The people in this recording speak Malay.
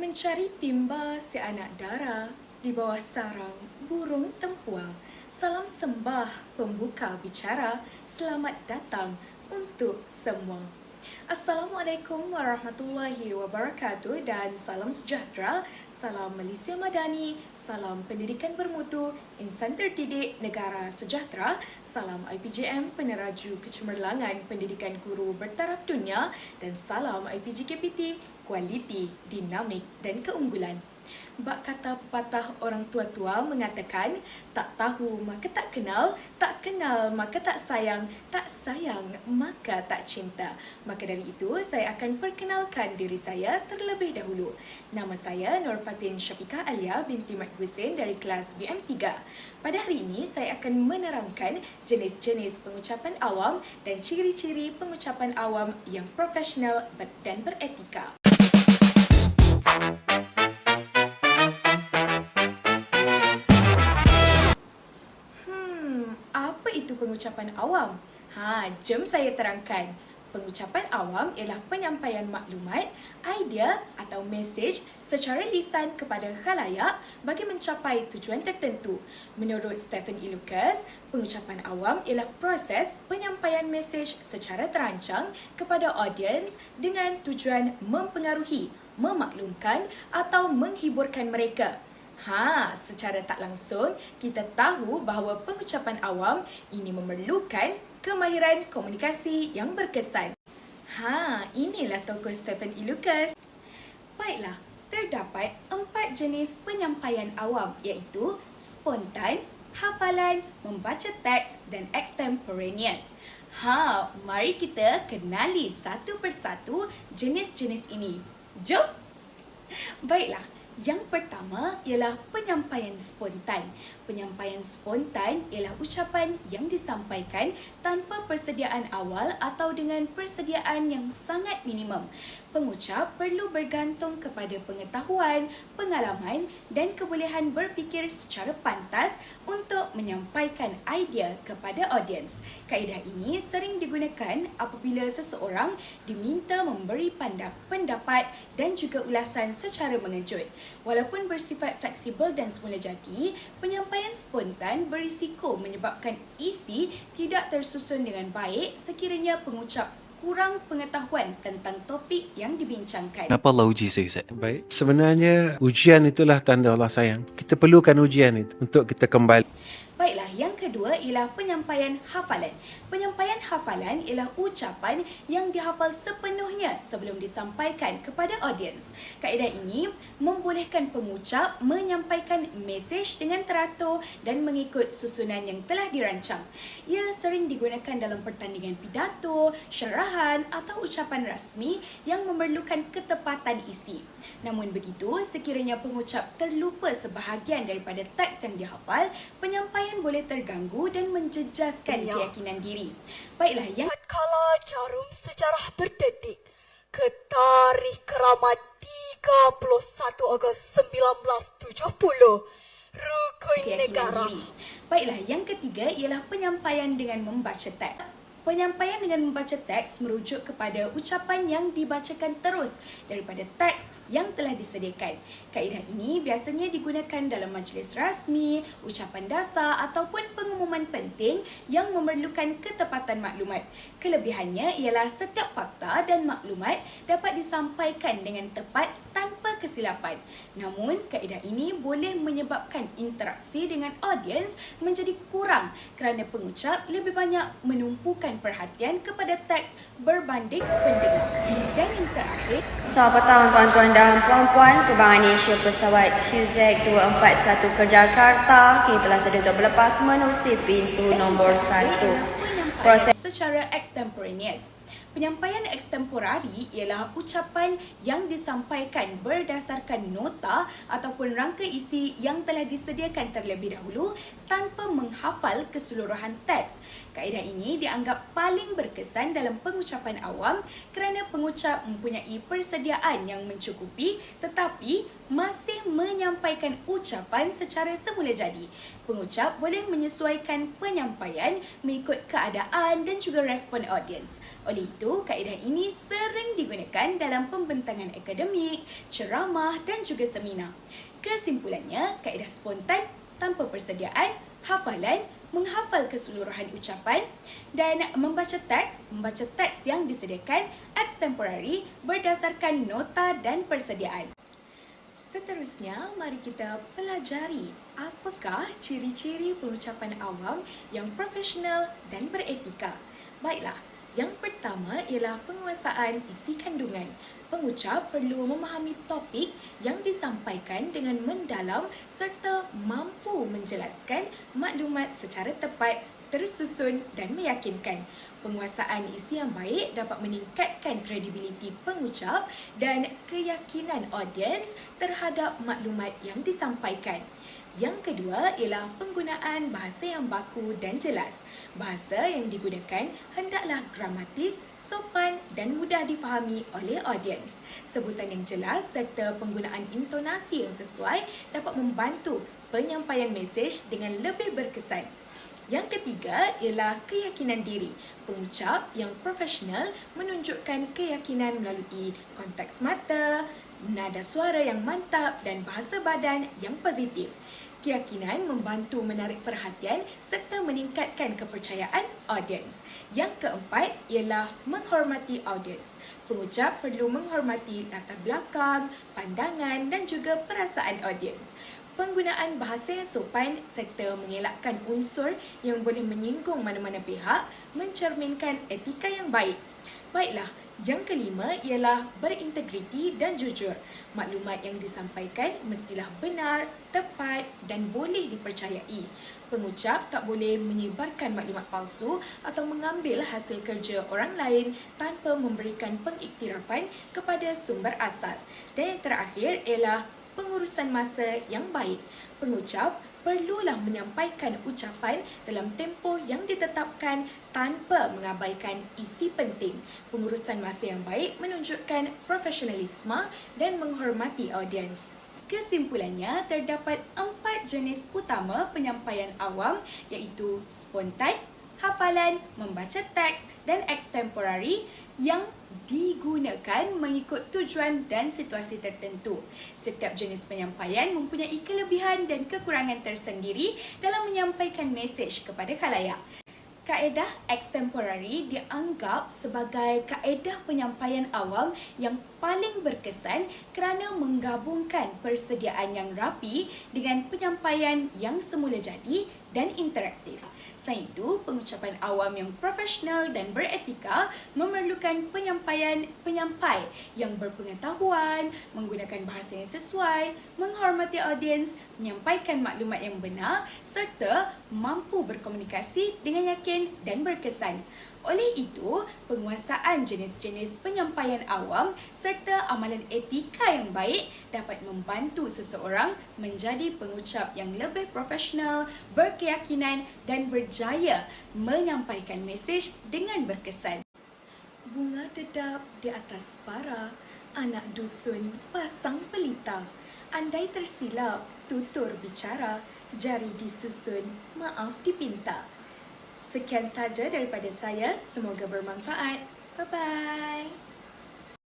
Mencari timba si anak dara di bawah sarang burung tempua. Salam sembah pembuka bicara, selamat datang untuk semua. Assalamualaikum warahmatullahi wabarakatuh dan salam sejahtera, salam Malaysia Madani, salam pendidikan bermutu, insan terdidik negara sejahtera, salam IPJM peneraju kecemerlangan pendidikan guru bertaraf dunia dan salam IPG KPT kualiti, dinamik dan keunggulan. Bak kata pepatah orang tua-tua mengatakan, tak tahu maka tak kenal maka tak sayang maka tak cinta. Maka dari itu, saya akan perkenalkan diri saya terlebih dahulu. Nama saya Nur Fatin Syafiqah Alia binti Mat Hussein dari kelas BM3. Pada hari ini, saya akan menerangkan jenis-jenis pengucapan awam dan ciri-ciri pengucapan awam yang profesional dan beretika. Apa itu pengucapan awam? Jom saya terangkan. Pengucapan awam ialah penyampaian maklumat, idea atau mesej secara lisan kepada khalayak bagi mencapai tujuan tertentu. Menurut Stephen E. Lucas, pengucapan awam ialah proses penyampaian mesej secara terancang kepada audiens dengan tujuan mempengaruhi, memaklumkan atau menghiburkan mereka. Secara tak langsung, kita tahu bahawa pengucapan awam ini memerlukan kemahiran komunikasi yang berkesan. Inilah tokoh Stephen E. Lucas. Baiklah, terdapat 4 jenis penyampaian awam iaitu spontan, hafalan, membaca teks dan extemporaneous. Mari kita kenali satu persatu jenis-jenis ini. Jom! Baiklah, yang pertama ialah penyampaian spontan. Penyampaian spontan ialah ucapan yang disampaikan tanpa persediaan awal atau dengan persediaan yang sangat minimum. Pengucap perlu bergantung kepada pengetahuan, pengalaman dan kebolehan berfikir secara pantas untuk menyampaikan idea kepada audiens. Kaedah ini sering digunakan apabila seseorang diminta memberi pendapat dan juga ulasan secara mengejut. Walaupun bersifat fleksibel dan semula jadi, penyampaian spontan berisiko menyebabkan isi tidak tersusun dengan baik sekiranya pengucap kurang pengetahuan tentang topik yang dibincangkan. Kenapa Allah uji saya, Ustaz? Baik, sebenarnya ujian itulah tanda Allah sayang. Kita perlukan ujian itu untuk kita kembali. Baiklah, yang kedua ialah penyampaian hafalan. Penyampaian hafalan ialah ucapan yang dihafal sepenuhnya sebelum disampaikan kepada audiens. Kaedah ini membolehkan pengucap menyampaikan mesej dengan teratur dan mengikut susunan yang telah dirancang. Ia sering digunakan dalam pertandingan pidato, syarahan atau ucapan rasmi yang memerlukan ketepatan isi. Namun begitu, sekiranya pengucap terlupa sebahagian daripada teks yang dihafal, penyampaian boleh terganggu dan menjejaskan keyakinan diri. Baiklah, yang tatkala jarum sejarah berdetik ke tarikh keramat 31 Ogos 1970, Rukun Negara. Baiklah, yang ketiga ialah penyampaian dengan membaca teks. Penyampaian dengan membaca teks merujuk kepada ucapan yang dibacakan terus daripada teks yang telah disediakan. Kaedah ini biasanya digunakan dalam majlis rasmi, ucapan dasar ataupun pengumuman penting yang memerlukan ketepatan maklumat. Kelebihannya ialah setiap fakta dan maklumat dapat disampaikan dengan tepat tanpa kesilapan. Namun, kaedah ini boleh menyebabkan interaksi dengan audiens menjadi kurang kerana pengucap lebih banyak menumpukan perhatian kepada teks berbanding pendengar. Dan yang terakhir, selamat petang tuan-tuan dan puan-puan. Penerbangan Asia pesawat QZ241 ke Jakarta kini telah sedia untuk berlepas menerusi pintu nombor 1. Proses secara extemporaneous. Penyampaian ekstemporari ialah ucapan yang disampaikan berdasarkan nota ataupun rangka isi yang telah disediakan terlebih dahulu tanpa menghafal keseluruhan teks. Kaedah ini dianggap paling berkesan dalam pengucapan awam kerana pengucap mempunyai persediaan yang mencukupi tetapi masih menyampaikan ucapan secara semula jadi. Pengucap boleh menyesuaikan penyampaian mengikut keadaan dan juga respon audiens. Oleh itu, kaedah ini sering digunakan dalam pembentangan akademik, ceramah dan juga seminar. Kesimpulannya, kaedah spontan tanpa persediaan, hafalan, menghafal keseluruhan ucapan dan membaca teks yang disediakan extemporary berdasarkan nota dan persediaan. Seterusnya, mari kita pelajari apakah ciri-ciri pengucapan awam yang profesional dan beretika. Baiklah, yang pertama ialah penguasaan isi kandungan. Pengucap perlu memahami topik yang disampaikan dengan mendalam serta mampu menjelaskan maklumat secara tepat, tersusun dan meyakinkan. Penguasaan isi yang baik dapat meningkatkan kredibiliti pengucap dan keyakinan audiens terhadap maklumat yang disampaikan. Yang kedua ialah penggunaan bahasa yang baku dan jelas. Bahasa yang digunakan hendaklah gramatis, sopan dan mudah difahami oleh audiens. Sebutan yang jelas serta penggunaan intonasi yang sesuai dapat membantu penyampaian mesej dengan lebih berkesan. Yang ketiga ialah keyakinan diri. Pengucap yang profesional menunjukkan keyakinan melalui konteks mata, nada suara yang mantap dan bahasa badan yang positif. Keyakinan membantu menarik perhatian serta meningkatkan kepercayaan audiens. Yang keempat ialah menghormati audiens. Pengucap perlu menghormati latar belakang, pandangan dan juga perasaan audiens. Penggunaan bahasa yang sopan serta mengelakkan unsur yang boleh menyinggung mana-mana pihak mencerminkan etika yang baik. Baiklah, yang kelima ialah berintegriti dan jujur. Maklumat yang disampaikan mestilah benar, tepat dan boleh dipercayai. Pengucap tak boleh menyebarkan maklumat palsu atau mengambil hasil kerja orang lain tanpa memberikan pengiktirafan kepada sumber asal. Dan yang terakhir ialah pengurusan masa yang baik. Pengucap perlulah menyampaikan ucapan dalam tempoh yang ditetapkan tanpa mengabaikan isi penting. Pengurusan masa yang baik menunjukkan profesionalisme dan menghormati audiens. Kesimpulannya, terdapat 4 jenis utama penyampaian awam iaitu spontan, hafalan, membaca teks dan extemporary yang digunakan mengikut tujuan dan situasi tertentu. Setiap jenis penyampaian mempunyai kelebihan dan kekurangan tersendiri dalam menyampaikan mesej kepada khalayak. Kaedah extemporary dianggap sebagai kaedah penyampaian awam yang paling berkesan kerana menggabungkan persediaan yang rapi dengan penyampaian yang semula jadi dan interaktif. Selain itu, pengucapan awam yang profesional dan beretika memerlukan penyampai yang berpengetahuan, menggunakan bahasa yang sesuai, menghormati audiens, menyampaikan maklumat yang benar serta mampu berkomunikasi dengan yakin dan berkesan. Oleh itu, penguasaan jenis-jenis penyampaian awam serta amalan etika yang baik dapat membantu seseorang menjadi pengucap yang lebih profesional, berkeyakinan dan berjaya menyampaikan mesej dengan berkesan. Bunga dedap di atas para, anak dusun pasang pelita. Andai tersilap, tutur bicara, jari disusun, maaf dipinta. Sekian saja daripada saya, semoga bermanfaat. Bye-bye.